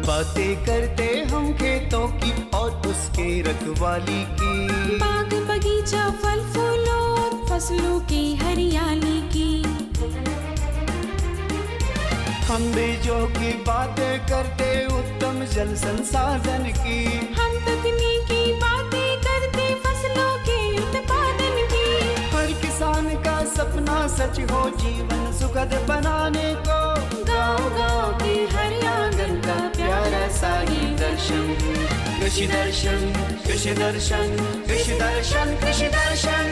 बातें करते हम खेतों की और उसके रखवाली की, बाग बगीचा फल फूलों और फसलों की हरियाली की। हम बीजों की बातें करते उत्तम जल संसाधन की, हम तकनीकी बातें करते फसलों के उत्पादन की। हर किसान का सपना सच हो जीवन सुखद बनाने को, गाँव-गाँव के हर आंगन का प्यारा सा ये दर्शन। कृषि दर्शन, कृषि दर्शन, कृषि दर्शन, कृषि दर्शन,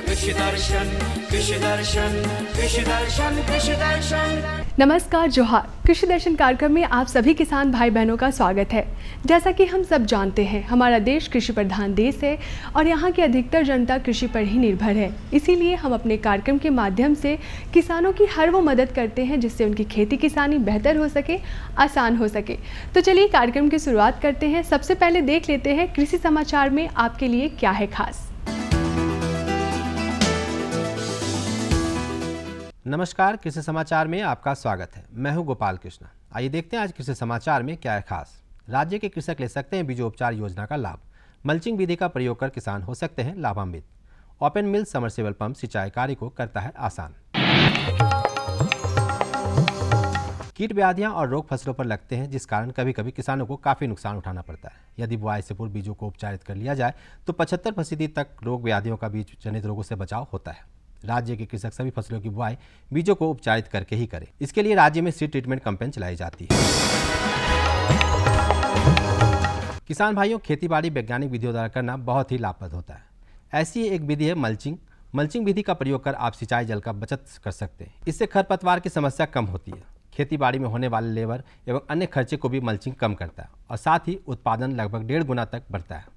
कृषि दर्शन, कृषि दर्शन, कृषि दर्शन, कृषि दर्शन। नमस्कार, जोहार। कृषि दर्शन कार्यक्रम में आप सभी किसान भाई बहनों का स्वागत है। जैसा कि हम सब जानते हैं, हमारा देश कृषि प्रधान देश है और यहाँ की अधिकतर जनता कृषि पर ही निर्भर है। इसीलिए हम अपने कार्यक्रम के माध्यम से किसानों की हर वो मदद करते हैं जिससे उनकी खेती किसानी बेहतर हो सके, आसान हो सके। तो चलिए कार्यक्रम की शुरुआत करते हैं। सबसे पहले देख लेते हैं कृषि समाचार में आपके लिए क्या है खास। नमस्कार, कृषि समाचार में आपका स्वागत है। मैं हूं गोपाल कृष्ण। आइए देखते हैं आज कृषि समाचार में क्या है खास। राज्य के कृषक ले सकते हैं बीजोपचार योजना का लाभ। मल्चिंग विधि का प्रयोग कर किसान हो सकते हैं लाभान्वित। ओपन मिल समरसेबल पंप सिंचाई कार्य को करता है आसान। कीट व्याधियां और रोग फसलों पर लगते हैं जिस कारण कभी कभी किसानों को काफ़ी नुकसान उठाना पड़ता है। यदि बुआई से पूर्व बीजों को उपचारित कर लिया जाए तो 75% तक रोग व्याधियों का बीज जनित रोगों से बचाव होता है। राज्य के कृषक सभी फसलों की बुआई बीजों को उपचारित करके ही करें। इसके लिए राज्य में सीड ट्रीटमेंट कैंपेन चलाई जाती है। किसान भाइयों, खेतीबाड़ी वैज्ञानिक विधियों द्वारा करना बहुत ही लाभप्रद होता है। ऐसी एक विधि है मल्चिंग। मल्चिंग विधि का प्रयोग कर आप सिंचाई जल का बचत कर सकते हैं। इससे खरपतवार की समस्या कम होती है। खेतीबाड़ी में होने वाले लेबर एवं अन्य खर्चे को भी मल्चिंग कम करता है और साथ ही उत्पादन लगभग 1.5 गुना तक बढ़ता है।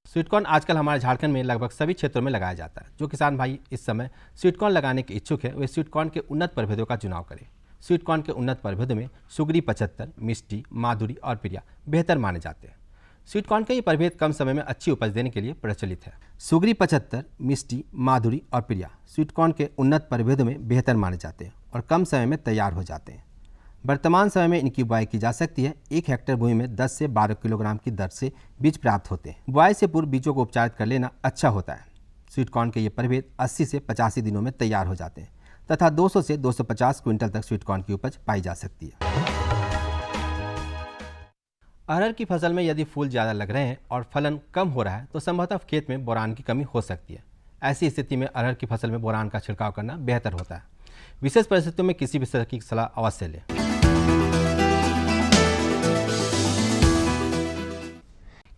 स्वीट कॉर्न आजकल हमारे झारखंड में लगभग सभी क्षेत्रों में लगाया जाता है। जो किसान भाई इस समय स्वीट कॉर्न लगाने के इच्छुक है वे स्वीट कॉर्न के उन्नत प्रभेदों का चुनाव करें। स्वीट कॉर्न के उन्नत प्रभेदों में सुगरी 75, मिष्टी, माधुरी और प्रिया बेहतर माने जाते हैं। स्वीट कॉर्न के ये प्रभेद कम समय में अच्छी उपज देने के लिए प्रचलित है। सुगरी 75, मिष्टी, माधुरी और प्रिया स्वीट कॉर्न के उन्नत प्रभेदों में बेहतर माने जाते हैं और कम समय में तैयार हो जाते हैं। वर्तमान समय में इनकी बुआई की जा सकती है। 1 हेक्टेयर भूमि में 10 से 12 किलोग्राम की दर से बीज प्राप्त होते हैं। बुआई से पूर्व बीजों को उपचारित कर लेना अच्छा होता है। स्वीट कॉर्न के ये प्रभेद 80 से 85 दिनों में तैयार हो जाते हैं तथा 200 से 250 क्विंटल तक स्वीट कॉर्न की उपज पाई जा सकती है। अरहर की फसल में यदि फूल ज़्यादा लग रहे हैं और फलन कम हो रहा है तो संभवतः खेत में बोरान की कमी हो सकती है। ऐसी स्थिति में अरहर की फसल में बोरान का छिड़काव करना बेहतर होता है। विशेष परिस्थितियों में किसी विशेषज्ञ की सलाह अवश्य लें।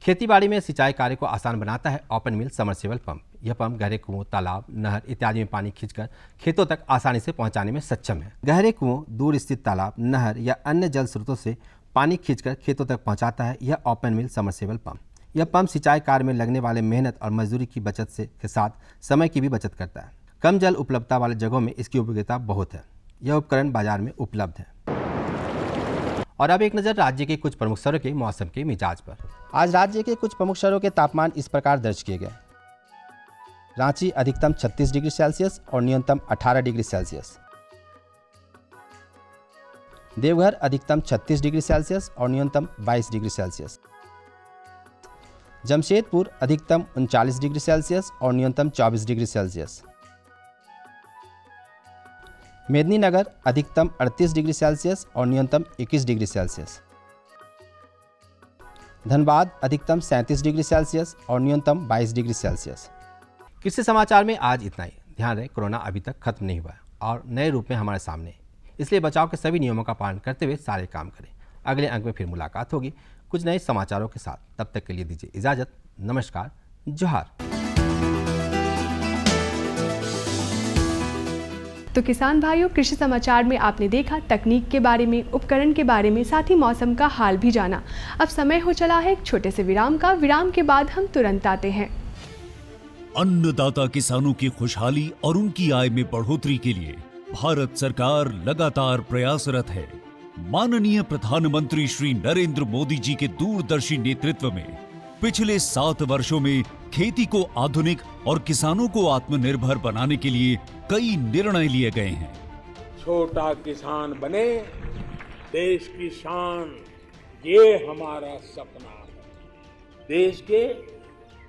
खेतीबाड़ी में सिंचाई कार्य को आसान बनाता है ओपन मिल समरसेबल पंप। यह पंप गहरे कुओं, तालाब, नहर इत्यादि में पानी खींचकर खेतों तक आसानी से पहुंचाने में सक्षम है। गहरे कुओं, दूर स्थित तालाब, नहर या अन्य जल स्रोतों से पानी खींचकर खेतों तक पहुंचाता है यह ओपन मिल समरसेबल पंप। यह पंप सिंचाई कार्य में लगने वाले मेहनत और मजदूरी की बचत से के साथ समय की भी बचत करता है। कम जल उपलब्धता वाले जगहों में इसकी उपयोगिता बहुत है। यह उपकरण बाजार में उपलब्ध है। और अब एक नज़र राज्य के कुछ प्रमुख शहरों के मौसम के मिजाज पर। आज राज्य के कुछ प्रमुख शहरों के तापमान इस प्रकार दर्ज किए गए। रांची अधिकतम 36 डिग्री सेल्सियस और न्यूनतम 18 डिग्री सेल्सियस। देवघर अधिकतम 36 डिग्री सेल्सियस और न्यूनतम 22 डिग्री सेल्सियस। जमशेदपुर अधिकतम 39 डिग्री सेल्सियस और न्यूनतम 24 डिग्री सेल्सियस। मेदिनीनगर अधिकतम 38 डिग्री सेल्सियस और न्यूनतम 21 डिग्री सेल्सियस। धनबाद अधिकतम 37 डिग्री सेल्सियस और न्यूनतम 22 डिग्री सेल्सियस। कृषि समाचार में आज इतना ही। ध्यान रहे, कोरोना अभी तक खत्म नहीं हुआ और नए रूप में हमारे सामने है। इसलिए बचाव के सभी नियमों का पालन करते हुए सारे काम करें। अगले अंक में फिर मुलाकात होगी कुछ नए समाचारों के साथ। तब तक के लिए दीजिए इजाजत। नमस्कार, जोहार। तो किसान भाइयों, कृषि समाचार में आपने देखा तकनीक के बारे में, उपकरण के बारे में, साथ ही मौसम का हाल भी जाना। अब समय हो चला है एक छोटे से विराम का। विराम के बाद हम तुरंत आते हैं। अन्नदाता किसानों की खुशहाली और उनकी आय में बढ़ोतरी के लिए भारत सरकार लगातार प्रयासरत है। माननीय प्रधानमंत्री श्री नरेंद्र मोदी जी के दूरदर्शी नेतृत्व में पिछले 7 वर्षों में खेती को आधुनिक और किसानों को आत्मनिर्भर बनाने के लिए कई निर्णय लिए गए हैं। छोटा किसान बने देश की शान, ये हमारा सपना है। देश के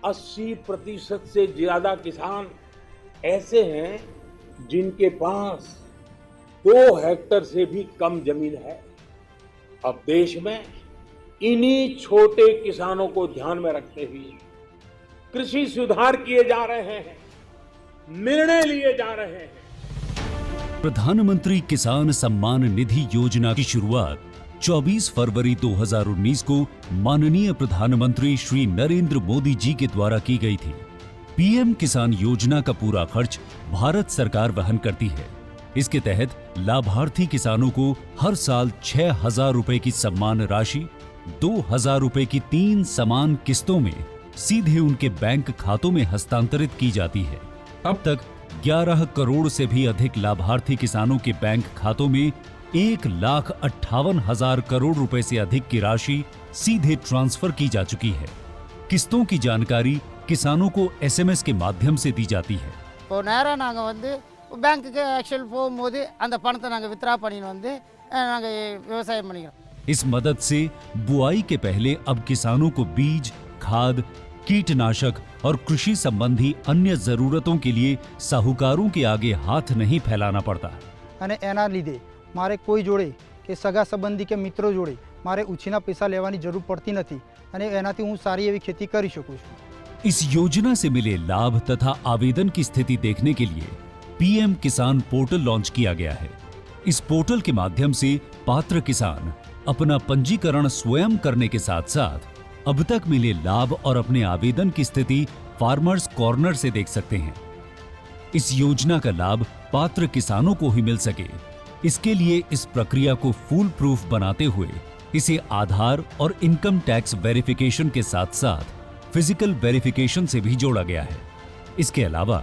80% से ज्यादा किसान ऐसे हैं जिनके पास 2 हेक्टेयर से भी कम जमीन है। अब देश में इन्हीं छोटे किसानों को ध्यान में रखते हुए कृषि सुधार किए जा रहे हैं, निर्णय लिए जा रहे हैं। प्रधानमंत्री किसान सम्मान निधि योजना की शुरुआत 24 फरवरी 2019 को माननीय प्रधानमंत्री श्री नरेंद्र मोदी जी के द्वारा की गई थी। पीएम किसान योजना का पूरा खर्च भारत सरकार वहन करती है। इसके तहत लाभार्थी किसानों को हर साल 6,000 रुपए की सम्मान राशि 2,000 रुपए की 3 समान किस्तों में सीधे उनके बैंक खातों में हस्तांतरित की जाती है। अब तक 11 करोड़ से भी अधिक लाभार्थी किसानों के बैंक खातों में 1,58,000 करोड़ रुपए से अधिक की राशि सीधे ट्रांसफर की जा चुकी है। किस्तों की जानकारी किसानों को एसएमएस के माध्यम से दी जाती है। இப்போ நேரா நாங்க வந்து பேங்க்குக்கு ஆக்சுவல் போகும்போது அந்த பணத்தை நாங்க வித்ரா பண்ணிட்டு வந்து நாங்க விவசாயம் பண்ணிக்கிறோம்। इस मदद से बुआई के पहले अब किसानों को बीज, खाद, कीटनाशक और कृषि संबंधी अन्य जरूरतों के लिए साहूकारों के आगे हाथ नहीं फैलाना पड़ता। અને એના લીધે મારે કોઈ જોડે કે સગા સંબંધી કે મિત્રો જોડે મારે ઉછીના પૈસા લેવાની જરૂર પડતી નથી અને એનાથી હું સારી એવી खेती કરી શકું છું। इस योजना से मिले लाभ तथा आवेदन की स्थिति देखने के लिए पीएम किसान पोर्टल लॉन्च किया गया है। इस पोर्टल के माध्यम से पात्र किसान अपना पंजीकरण स्वयं करने के साथ साथ अब तक मिले लाभ और अपने आवेदन की स्थिति फार्मर्स कॉर्नर से देख सकते हैं। इस योजना का लाभ पात्र किसानों को ही मिल सके, इसके लिए इस प्रक्रिया को फूल प्रूफ बनाते हुए इसे आधार और इनकम टैक्स वेरिफिकेशन के साथ साथ फिजिकल वेरिफिकेशन से भी जोड़ा गया है। इसके अलावा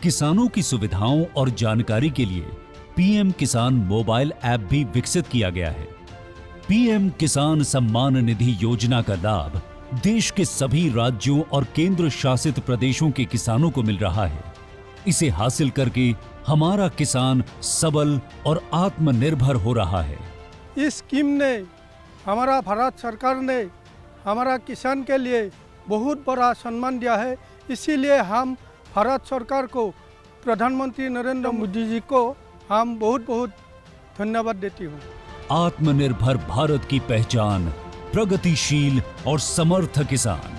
किसानों की सुविधाओं और जानकारी के लिए पीएम किसान मोबाइल ऐप भी विकसित किया गया है। पीएम किसान सम्मान निधि योजना का लाभ देश के सभी राज्यों और केंद्र शासित प्रदेशों के किसानों को मिल रहा है। इसे हासिल करके हमारा किसान सबल और आत्मनिर्भर हो रहा है। इस स्कीम ने हमारा भारत सरकार ने हमारा किसान के लिए बहुत बड़ा सम्मान दिया है। इसीलिए हम भारत सरकार को, प्रधानमंत्री नरेंद्र मोदी जी को हम बहुत बहुत धन्यवाद देती हूँ। आत्मनिर्भर भारत की पहचान प्रगतिशील और समर्थ किसान।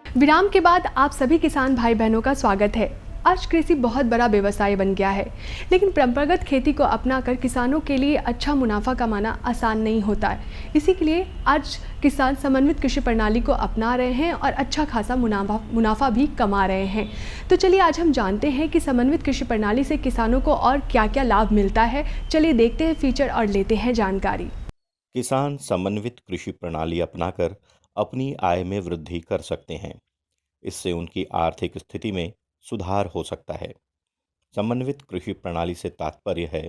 विराम के बाद आप सभी किसान भाई बहनों का स्वागत है। आज कृषि बहुत बड़ा व्यवसाय बन गया है, लेकिन परंपरागत खेती को अपनाकर किसानों के लिए अच्छा मुनाफा कमाना आसान नहीं होता है। इसी के लिए आज किसान समन्वित कृषि प्रणाली को अपना रहे हैं और अच्छा खासा मुनाफा भी कमा रहे हैं। तो चलिए आज हम जानते हैं कि समन्वित कृषि प्रणाली से किसानों को और क्या क्या लाभ मिलता है। चलिए देखते हैं फीचर और लेते हैं जानकारी। किसान समन्वित कृषि प्रणाली अपनाकर अपनी आय में वृद्धि कर सकते हैं। इससे उनकी आर्थिक स्थिति में सुधार हो सकता है। समन्वित कृषि प्रणाली से तात्पर्य है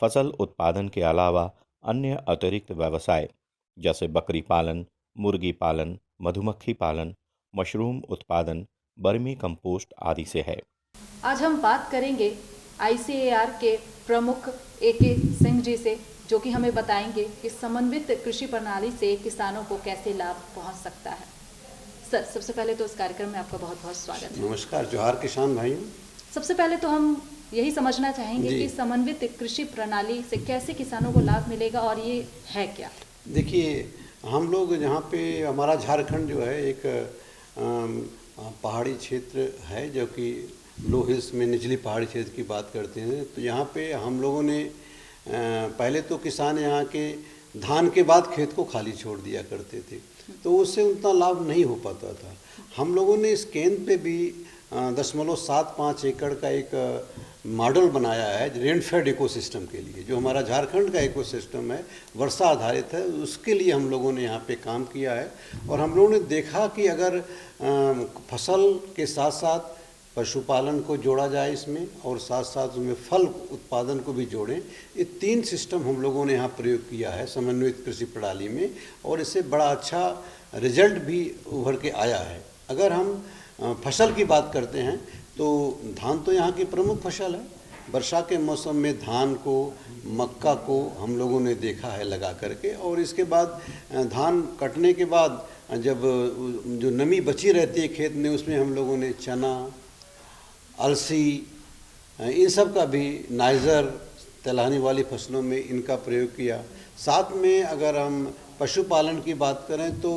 फसल उत्पादन के अलावा अन्य अतिरिक्त व्यवसाय जैसे बकरी पालन, मुर्गी पालन, मधुमक्खी पालन, मशरूम उत्पादन, बर्मी कंपोस्ट आदि से है। आज हम बात करेंगे ICAR के प्रमुख AK सिंह जी से, जो कि हमें बताएंगे कि समन्वित कृषि प्रणाली से किसानों को कैसे लाभ पहुंच सकता है। सर, सबसे पहले तो इस कार्यक्रम में आपका बहुत बहुत स्वागत है। नमस्कार, जोहार किसान भाइयों। सबसे पहले तो हम यही समझना चाहेंगे कि समन्वित कृषि प्रणाली से कैसे किसानों को लाभ मिलेगा और ये है क्या। देखिए, हम लोग यहाँ पे हमारा झारखंड जो है एक पहाड़ी क्षेत्र है, जो कि लो हिल्स में निचली पहाड़ी क्षेत्र की बात करते हैं। तो यहाँ पे हम लोगों ने पहले तो किसान यहाँ के धान के बाद खेत को खाली छोड़ दिया करते थे, तो उससे उतना लाभ नहीं हो पाता था। हम लोगों ने इस केंद्र पे भी 0.75 एकड़ का एक मॉडल बनाया है रेन फेड इकोसिस्टम के लिए। जो हमारा झारखंड का इकोसिस्टम है, वर्षा आधारित है, उसके लिए हम लोगों ने यहाँ पे काम किया है। और हम लोगों ने देखा कि अगर फसल के साथ साथ पशुपालन को जोड़ा जाए इसमें, और साथ साथ उसमें फल उत्पादन को भी जोड़ें। ये 3 सिस्टम हम लोगों ने यहाँ प्रयोग किया है समन्वित कृषि प्रणाली में, और इससे बड़ा अच्छा रिजल्ट भी उभर के आया है। अगर हम फसल की बात करते हैं तो धान तो यहाँ की प्रमुख फसल है। वर्षा के मौसम में धान को, मक्का को हम लोगों ने देखा है लगा करके, और इसके बाद धान कटने के बाद जब जो नमी बची रहती है खेत में, उसमें हम लोगों ने चना, अलसी, इन सब का भी, नाइजर, तिलहनी वाली फसलों में इनका प्रयोग किया। साथ में अगर हम पशुपालन की बात करें तो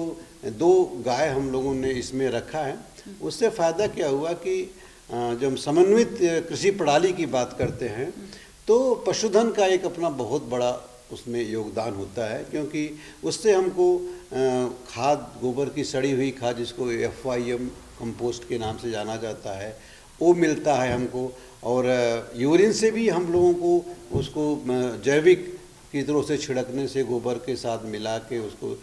2 गाय हम लोगों ने इसमें रखा है। उससे फ़ायदा क्या हुआ कि जब हम समन्वित कृषि प्रणाली की बात करते हैं तो पशुधन का एक अपना बहुत बड़ा उसमें योगदान होता है, क्योंकि उससे हमको खाद, गोबर की सड़ी हुई खाद जिसको FYM कंपोस्ट के नाम से जाना जाता है, वो मिलता है हमको। और यूरिन से भी हम लोगों को उसको जैविक की तरह से छिड़कने से, गोबर के साथ मिला के उसको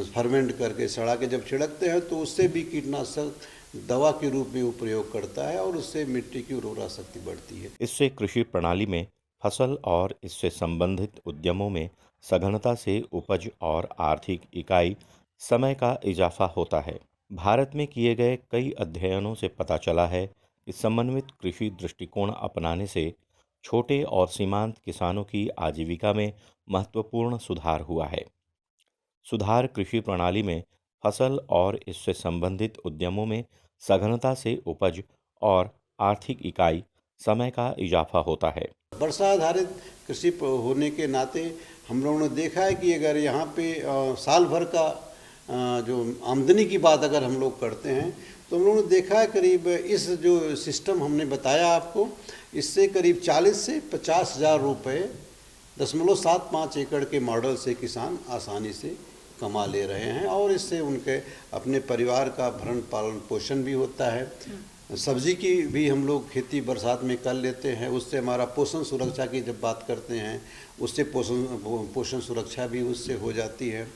फर्मेंट करके सड़ा के जब छिड़कते हैं तो उससे भी कीटनाशक दवा के रूप में वो प्रयोग करता है, और उससे मिट्टी की उर्वरा शक्ति बढ़ती है। इससे कृषि प्रणाली में फसल और इससे संबंधित उद्यमों में सघनता से उपज और आर्थिक इकाई समय का इजाफा होता है। भारत में किए गए कई अध्ययनों से पता चला है कि समन्वित कृषि दृष्टिकोण अपनाने से छोटे और सीमांत किसानों की आजीविका में महत्वपूर्ण सुधार हुआ है। सुधार कृषि प्रणाली में फसल और इससे संबंधित उद्यमों में सघनता से उपज और आर्थिक इकाई समय का इजाफा होता है। वर्षा आधारित कृषि होने के नाते हम लोगों ने देखा है कि अगर यहाँ पे साल भर का जो आमदनी की बात अगर हम लोग करते हैं तो हम लोगों ने देखा है करीब इस जो सिस्टम हमने बताया आपको, इससे करीब 40 से 50 हज़ार रुपये 0.75 एकड़ के मॉडल से किसान आसानी से कमा ले रहे हैं, और इससे उनके अपने परिवार का भरण पालन पोषण भी होता है। सब्जी की भी हम लोग खेती बरसात में कर लेते हैं, उससे हमारा पोषण सुरक्षा की जब बात करते हैं उससे पोषण सुरक्षा भी उससे हो जाती है।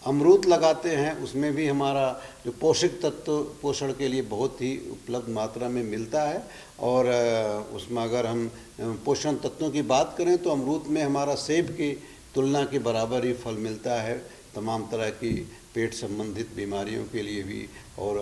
अमरूद लगाते हैं, उसमें भी हमारा जो पोषक तत्व पोषण के लिए बहुत ही उपलब्ध मात्रा में मिलता है, और उसमें अगर हम पोषण तत्वों की बात करें तो अमरूद में हमारा सेब की तुलना के बराबर ही फल मिलता है। तमाम तरह की पेट संबंधित बीमारियों के लिए भी और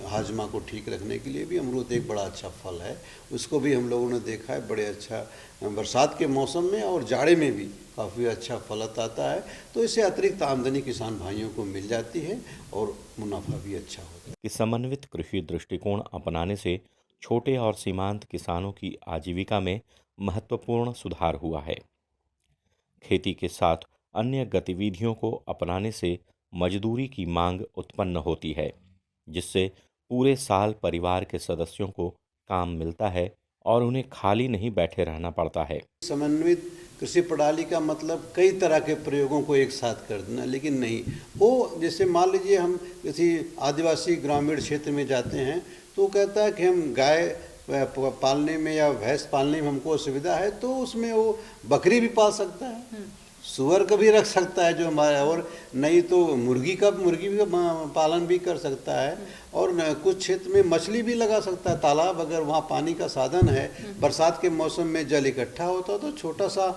हाजमा को ठीक रखने के लिए भी अमरूद एक बड़ा अच्छा फल है। उसको भी हम लोगों ने देखा है बड़े अच्छा बरसात के मौसम में और जाड़े में भी काफ़ी अच्छा फल आता है, तो इससे अतिरिक्त आमदनी किसान भाइयों को मिल जाती है और मुनाफा भी अच्छा होता है। कि समन्वित कृषि दृष्टिकोण अपनाने से छोटे और सीमांत किसानों की आजीविका में महत्वपूर्ण सुधार हुआ है। खेती के साथ अन्य गतिविधियों को अपनाने से मजदूरी की मांग उत्पन्न होती है, जिससे पूरे साल परिवार के सदस्यों को काम मिलता है और उन्हें खाली नहीं बैठे रहना पड़ता है। समन्वित कृषि प्रणाली का मतलब कई तरह के प्रयोगों को एक साथ कर देना, लेकिन नहीं वो, जैसे मान लीजिए हम किसी आदिवासी ग्रामीण क्षेत्र में जाते हैं तो कहता है कि हम गाय पालने में या भैंस पालने में हमको असुविधा है, तो उसमें वो बकरी भी पाल सकता है, सुअर का भी रख सकता है जो हमारा, और नहीं तो मुर्गी का पालन भी कर सकता है, और कुछ क्षेत्र में मछली भी लगा सकता है। तालाब अगर वहाँ पानी का साधन है, बरसात के मौसम में जल इकट्ठा होता है तो छोटा सा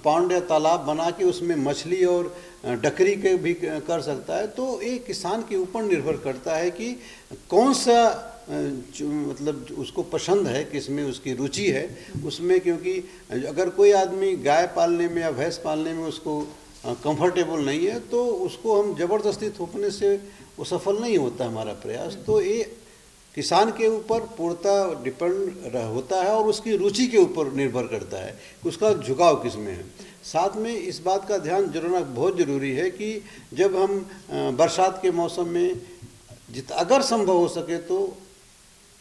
पॉन्ड या तालाब बना के उसमें मछली और डकरी के भी कर सकता है। तो ये किसान के ऊपर निर्भर करता है कि कौन सा मतलब उसको पसंद है, किसमें उसकी रुचि है उसमें, क्योंकि अगर कोई आदमी गाय पालने में या भैंस पालने में उसको कंफर्टेबल नहीं है तो उसको हम ज़बरदस्ती थोपने से वो सफल नहीं होता हमारा प्रयास। तो ये किसान के ऊपर पूर्णतः डिपेंड होता है और उसकी रुचि के ऊपर निर्भर करता है कि उसका झुकाव किस में है। साथ में इस बात का ध्यान रखना बहुत ज़रूरी है कि जब हम बरसात के मौसम में अगर संभव हो सके तो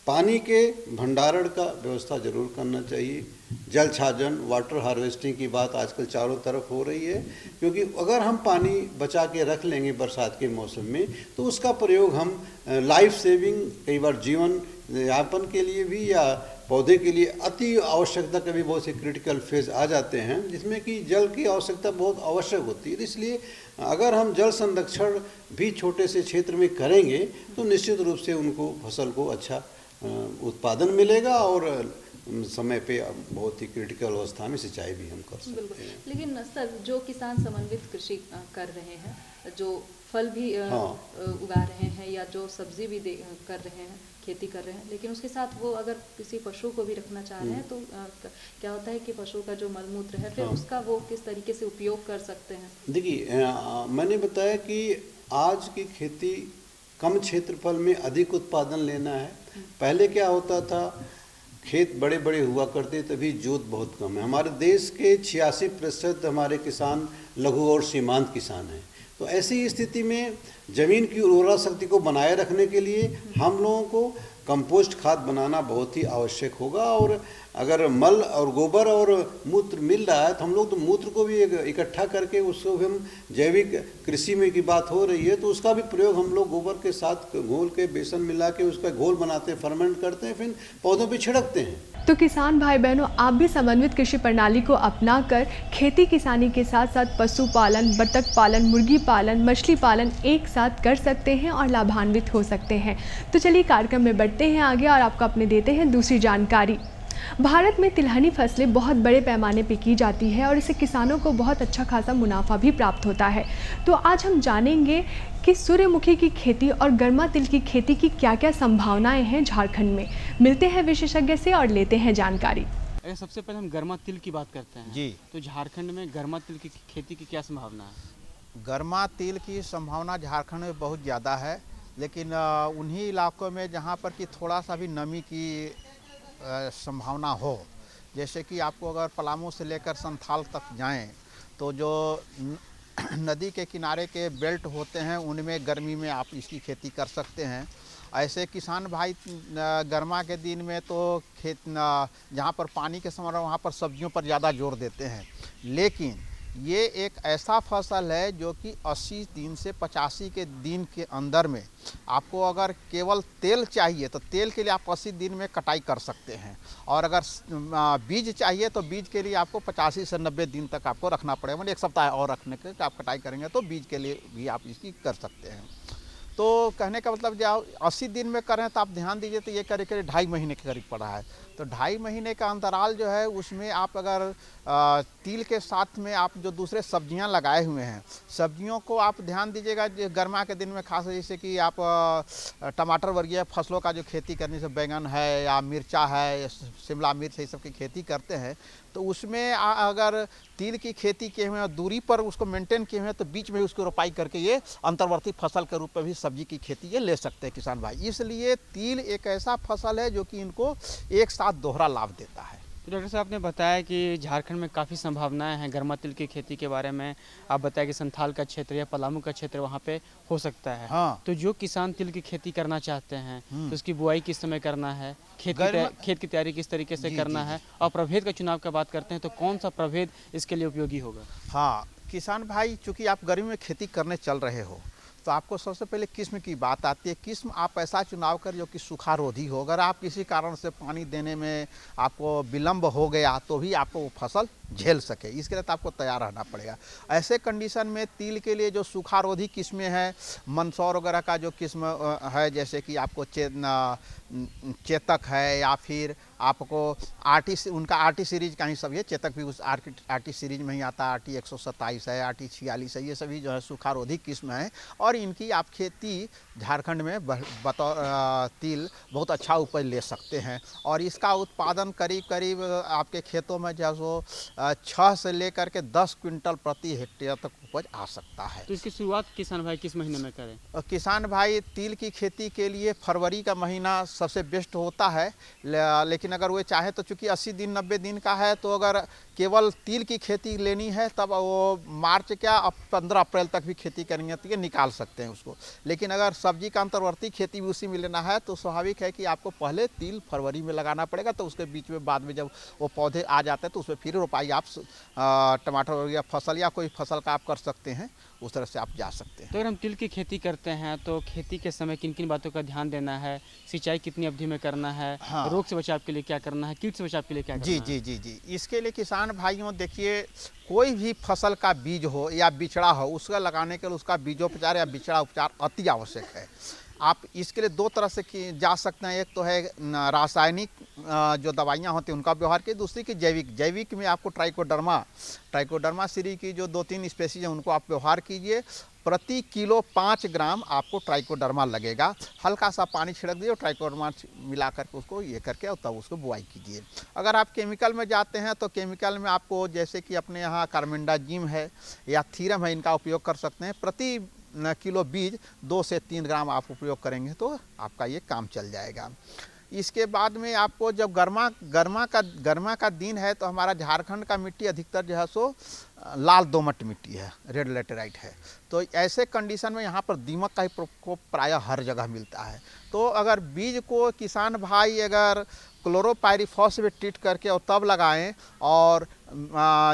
पानी के भंडारण का व्यवस्था जरूर करना चाहिए। जल छाजन, वाटर हार्वेस्टिंग की बात आजकल चारों तरफ हो रही है, क्योंकि अगर हम पानी बचा के रख लेंगे बरसात के मौसम में तो उसका प्रयोग हम लाइफ सेविंग, कई बार जीवन यापन के लिए भी या पौधे के लिए अति आवश्यकता के भी बहुत से क्रिटिकल फेज आ जाते हैं जिसमें कि जल की आवश्यकता बहुत आवश्यक होती है। इसलिए अगर हम जल संरक्षण भी छोटे से क्षेत्र में करेंगे तो निश्चित रूप से उनको फसल को अच्छा उत्पादन मिलेगा और समय पे बहुत ही क्रिटिकल अवस्था में सिंचाई भी हम कर सकते हैं। लेकिन सर, जो किसान समन्वित कृषि कर रहे हैं, जो फल भी उगा रहे हैं या जो सब्जी भी कर रहे हैं, खेती कर रहे हैं, लेकिन उसके साथ वो अगर किसी पशु को भी रखना चाह रहे हैं तो क्या होता है कि पशु का जो मलमूत्र है फिर उसका वो किस तरीके से उपयोग कर सकते हैं? देखिए, मैंने बताया कि आज की खेती कम क्षेत्रफल में अधिक उत्पादन लेना है। पहले क्या होता था, खेत बड़े बड़े हुआ करते, तभी जोत बहुत कम है। हमारे देश के 86% हमारे किसान लघु और सीमांत किसान हैं। तो ऐसी स्थिति में ज़मीन की उर्वरा शक्ति को बनाए रखने के लिए हम लोगों को कंपोस्ट खाद बनाना बहुत ही आवश्यक होगा। और अगर मल और गोबर और मूत्र मिल रहा है तो हम लोग तो मूत्र को भी इकट्ठा करके उसको भी हम जैविक कृषि में की बात हो रही है तो उसका भी प्रयोग हम लोग गोबर के साथ घोल के बेसन मिला के उसका घोल बनाते हैं, फर्मेंट करते हैं, फिर पौधों पे छिड़कते हैं। तो किसान भाई बहनों, आप भी समन्वित कृषि प्रणाली को अपनाकर खेती किसानी के साथ साथ पशुपालन, बतख पालन, मुर्गी पालन, मछली पालन एक साथ कर सकते हैं और लाभान्वित हो सकते हैं। तो चलिए कार्यक्रम में बढ़ते हैं आगे और आपको अपने देते हैं दूसरी जानकारी। भारत में तिलहनी फसलें बहुत बड़े पैमाने पे की जाती है और इससे किसानों को बहुत अच्छा खासा मुनाफा भी प्राप्त होता है। तो आज हम जानेंगे कि सूर्यमुखी की खेती और गर्मा तिल की खेती की क्या क्या संभावनाएं हैं झारखंड में। मिलते हैं विशेषज्ञ से और लेते हैं जानकारी। अगर सबसे पहले हम गर्मा तिल की बात करते हैं जी, तो झारखंड में गर्मा तिल की खेती की क्या संभावना है? गर्मा तिल की संभावना झारखंड में बहुत ज़्यादा है, लेकिन उन्हीं इलाकों में जहाँ पर कि थोड़ा सा भी नमी की संभावना हो, जैसे कि आपको अगर पलामू से लेकर संथाल तक जाएं तो जो नदी के किनारे के बेल्ट होते हैं उनमें गर्मी में आप इसकी खेती कर सकते हैं। ऐसे किसान भाई गर्मा के दिन में तो खेत जहाँ पर पानी के समय वहाँ पर सब्जियों पर ज़्यादा जोर देते हैं, लेकिन ये एक ऐसा फसल है जो कि 80 दिन से 85 के दिन के अंदर में आपको अगर केवल तेल चाहिए तो तेल के लिए आप 80 दिन में कटाई कर सकते हैं, और अगर बीज चाहिए तो बीज के लिए आपको 85 से 90 दिन तक आपको रखना पड़ेगा, मतलब 1 सप्ताह और रखने के आप कटाई करेंगे तो बीज के लिए भी आप इसकी कर सकते हैं। तो कहने का मतलब जब 80 दिन में करें तो आप ध्यान दीजिए तो ये करीब 2.5 महीने के करीब पड़ा है। तो 2.5 महीने का अंतराल जो है उसमें आप अगर तिल के साथ में आप जो दूसरे सब्जियां लगाए हुए हैं, सब्जियों को आप ध्यान दीजिएगा। गर्मा के दिन में खास जैसे कि आप टमाटर वर्गीय फसलों का जो खेती करने से बैंगन है या मिर्चा है, शिमला मिर्च है, सब की खेती करते हैं, तो उसमें अगर तिल की खेती किए हुए हैं, दूरी पर उसको मेंटेन किए हुए हैं, तो बीच में उसको रोपाई करके ये अंतर्वर्ती फसल के रूप में भी सब्जी की खेती ये ले सकते हैं किसान भाई। इसलिए तिल एक ऐसा फसल है जो कि इनको एक साथ दोहरा लाभ देता है। तो डॉक्टर साहब ने बताया कि झारखंड में काफ़ी संभावनाएं हैं गर्मा तिल की खेती के बारे में। आप बताया कि संथाल का क्षेत्र या पलामू का क्षेत्र वहाँ पे हो सकता है। हाँ। तो जो किसान तिल की खेती करना चाहते हैं तो उसकी बुआई किस समय करना है, खेत की तैयारी किस तरीके से करना है, और प्रभेद का चुनाव का बात करते हैं तो कौन सा प्रभेद इसके लिए उपयोगी होगा? हाँ, किसान भाई चूँकि आप गर्मी में खेती करने चल रहे हो तो आपको सबसे पहले किस्म की बात आती है। किस्म आप ऐसा चुनाव कर जो कि सूखारोधी हो। अगर आप किसी कारण से पानी देने में आपको विलम्ब हो गया तो भी आपको वो फसल झेल सके, इसके लिए तो आपको तैयार रहना पड़ेगा। ऐसे कंडीशन में तिल के लिए जो सूखारोधी किस्में हैं, मंदसौर वगैरह का जो किस्म है, जैसे कि आपको चेतक है या फिर आपको उनका आरटी सीरीज का ही सब है, चेतक भी उस आरटी सीरीज में ही आता है, आरटी 127 है, आरटी 46 है, ये सभी जो है सूखारोधी किस्म है। और इनकी आप खेती झारखंड में बतौर तिल बहुत अच्छा उपज ले सकते हैं, और इसका उत्पादन करीब करीब आपके खेतों में जो सो 6 से लेकर के 10 क्विंटल प्रति हेक्टेयर तक उपज आ सकता है। तो इसकी शुरुआत किसान भाई किस महीने में करें? किसान भाई तिल की खेती के लिए फरवरी का महीना सबसे बेस्ट होता है, लेकिन अगर वो चाहे तो चूँकि 80 दिन 90 दिन का है, तो अगर केवल तिल की खेती लेनी है तब वो मार्च क्या 15 अप्रैल तक भी खेती करेंगे तो ये निकाल सकते हैं उसको। लेकिन अगर सब्जी का अंतर्वर्ती खेती भी उसी में लेना है तो स्वाभाविक है कि आपको पहले तिल फरवरी में लगाना पड़ेगा, तो उसके बीच में बाद में जब वो पौधे आ जाते हैं तो उसमें फिर रोपाई आप टमाटर या फसल या कोई फसल का आप कर सकते हैं, उस तरह से आप जा सकते हैं। तो अगर हम तिल की खेती करते हैं तो खेती के समय किन किन बातों का ध्यान देना है, सिंचाई कितनी अवधि में करना है, हाँ। रोग से बचाव के लिए क्या करना है, कीट से बचाव के लिए क्या करना है? जी, इसके लिए किसान भाइयों देखिए, कोई भी फसल का बीज हो या बिचड़ा हो, उसका लगाने के लिए उसका बीजोपचार या बिचड़ा उपचार अति आवश्यक है। आप इसके लिए दो तरह से जा सकते हैं। एक तो है रासायनिक जो दवाइयाँ होती हैं उनका व्यवहार कीजिए, दूसरी की जैविक में आपको ट्राइकोडर्मा सीरी की जो 2-3 स्पेसीज हैं उनको आप व्यवहार कीजिए। प्रति किलो 5 ग्राम आपको ट्राइकोडर्मा लगेगा। हल्का सा पानी छिड़क दीजिए और ट्राइकोडर्मा मिला करके उसको ये करके और तब उसको बुआई कीजिए। अगर आप केमिकल में जाते हैं तो केमिकल में आपको जैसे कि अपने यहाँ कार्बेंडाजिम है या थीरम है, इनका उपयोग कर सकते हैं। प्रति किलो बीज 2 से 3 ग्राम आप उपयोग करेंगे तो आपका ये काम चल जाएगा। इसके बाद में आपको जब गर्मा का दिन है तो हमारा झारखंड का मिट्टी अधिकतर जो है सो लाल दोमट मिट्टी है, रेड लैटेराइट है। तो ऐसे कंडीशन में यहाँ पर दीमक का ही प्रकोप प्रायः हर जगह मिलता है। तो अगर बीज को किसान भाई अगर क्लोरोपाइरीफॉस में ट्रीट करके और तब लगाएं और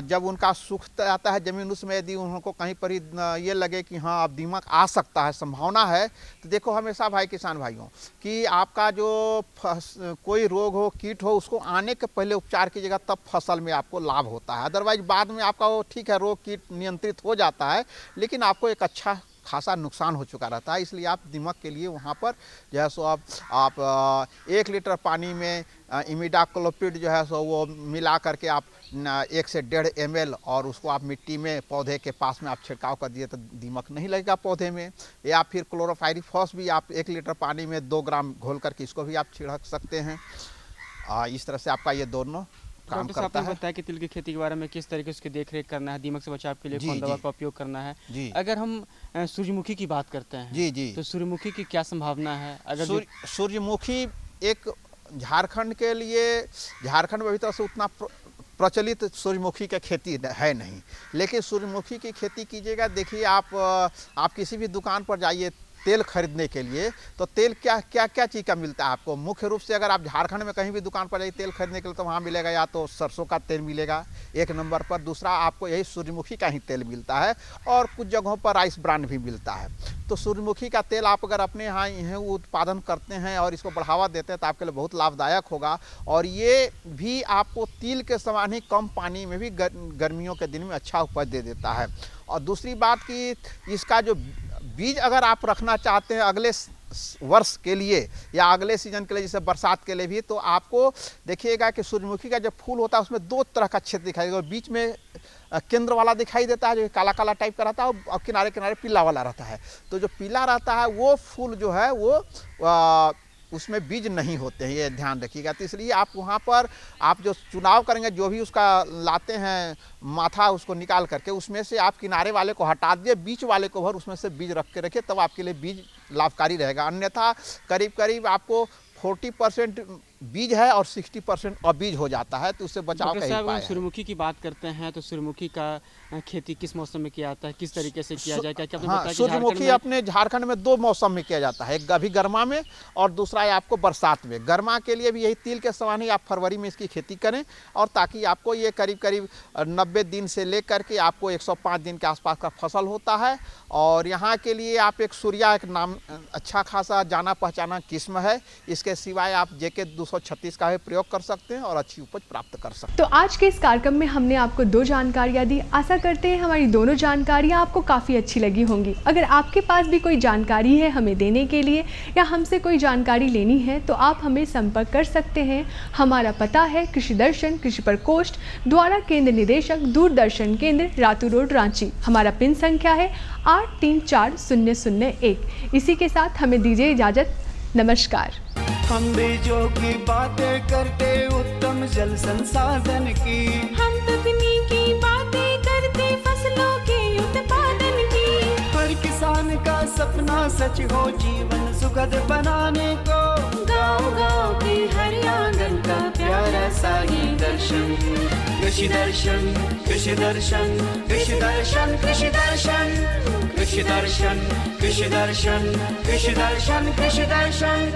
जब उनका सूख आता है ज़मीन, उसमें यदि उनको कहीं पर ही ये लगे कि हाँ अब दीमक आ सकता है, संभावना है, तो देखो हमेशा भाई किसान भाइयों कि आपका जो कोई रोग हो, कीट हो, उसको आने के पहले उपचार कीजिएगा, तब फसल में आपको लाभ होता है। अदरवाइज बाद में आपका वो ठीक है रोग कीट नियंत्रित हो जाता है लेकिन आपको एक अच्छा खासा नुकसान हो चुका रहता है। इसलिए आप दीमक के लिए वहाँ पर जो है सो आप 1 लीटर पानी में इमिडाक्लोपिड जो है सो वो मिला करके आप 1 से 1.5 ml और उसको आप मिट्टी में पौधे के पास में आप छिड़काव कर दिए तो दीमक नहीं लगेगा पौधे में। या फिर क्लोरोपाइरीफॉस भी आप 1 लीटर पानी में 2 ग्राम घोल करके इसको भी आप छिड़क सकते हैं। इस तरह से आपका ये दोनों काम करता है। बताया कि तिल की खेती के बारे में किस तरीके से उसकी देखरेख करना है, दीमक से बचाव के लिए कौन दवा का उपयोग करना है। अगर हम सूर्यमुखी की बात करते हैं तो सूर्यमुखी की क्या संभावना है? अगर सूर्यमुखी एक झारखंड के लिए, झारखंड में अभी तक से उतना प्रचलित सूर्यमुखी की खेती है नहीं, लेकिन सूर्यमुखी की खेती कीजिएगा। देखिए आप किसी भी दुकान पर जाइए तेल खरीदने के लिए तो तेल क्या चीज़ का मिलता है आपको। मुख्य रूप से अगर आप झारखंड में कहीं भी दुकान पर जाइए तेल खरीदने के लिए तो वहाँ मिलेगा या तो सरसों का तेल मिलेगा 1 नंबर पर, दूसरा आपको यही सूर्यमुखी का ही तेल मिलता है और कुछ जगहों पर राइस ब्रांड भी मिलता है। तो सूर्यमुखी का तेल आप अगर अपने यहाँ उत्पादन करते हैं और इसको बढ़ावा देते हैं तो आपके लिए बहुत लाभदायक होगा। और ये भी आपको तिल के समान ही कम पानी में भी गर्मियों के दिन में अच्छा उपज दे देता है। और दूसरी बात कि इसका जो बीज अगर आप रखना चाहते हैं अगले वर्ष के लिए या अगले सीजन के लिए, जैसे बरसात के लिए भी, तो आपको देखिएगा कि सूर्यमुखी का जब फूल होता है उसमें 2 तरह का क्षेत्र दिखाई देगा। बीच में केंद्र वाला दिखाई देता है जो काला काला टाइप का रहता है और किनारे किनारे पीला वाला रहता है। तो जो पीला रहता है वो फूल जो है वो उसमें बीज नहीं होते हैं, ये ध्यान रखिएगा। तो इसलिए आप वहाँ पर आप जो चुनाव करेंगे, जो भी उसका लाते हैं माथा उसको निकाल करके उसमें से आप किनारे वाले को हटा दीजिए, बीच वाले को भर उसमें से बीज रख के रखिए, तब आपके लिए बीज लाभकारी रहेगा। अन्यथा करीब आपको 40% बीज है और 60% अबीज हो जाता है, तो उससे बचाव का ही उपाय है। सूर्यमुखी की बात करते हैं तो सूर्यमुखी का खेती किस मौसम में किया जाता है, किस तरीके से किया जाए? क्या हाँ, सूर्यमुखी अपने झारखंड में 2 मौसम में किया जाता है, एक अभी गर्मा में और दूसरा है आपको बरसात में। गर्मा के लिए भी यही तिल के समान ही आप फरवरी में इसकी खेती करें और ताकि आपको ये करीब 90 दिन से लेकर के आपको 105 दिन के आसपास का फसल होता है। और यहाँ के लिए आप एक सूर्या एक नाम अच्छा खासा जाना पहचाना किस्म है। इसके सिवाय आप JK 236 का भी प्रयोग कर सकते हैं और अच्छी उपज प्राप्त कर सकते हैं। तो आज के इस कार्यक्रम में हमने आपको 2 जानकारियाँ दी। आशा करते हैं हमारी दोनों जानकारियाँ आपको काफ़ी अच्छी लगी होंगी। अगर आपके पास भी कोई जानकारी है हमें देने के लिए या हमसे कोई जानकारी लेनी है तो आप हमें संपर्क कर सकते हैं। हमारा पता है कृषि दर्शन, कृषि प्रकोष्ठ, द्वारा केंद्र निदेशक, दूरदर्शन केंद्र, रातू रोड, रांची। हमारा पिन संख्या है 834001। इसी के साथ हमें दीजिए इजाज़त। नमस्कार। हम बीजों की बातें करते उत्तम जल संसाधन की, हम तकनीकी बातें करते फसलों के उत्पादन की। हर किसान का सपना सच हो जीवन सुखद बनाने को, गाँव के हर आंगन का प्यारा सा ये दर्शन। कृषि दर्शन, कृषि दर्शन, कृषि दर्शन, कृषि दर्शन, कृषि दर्शन, कृषि दर्शन, कृषि दर्शन, कृषि दर्शन।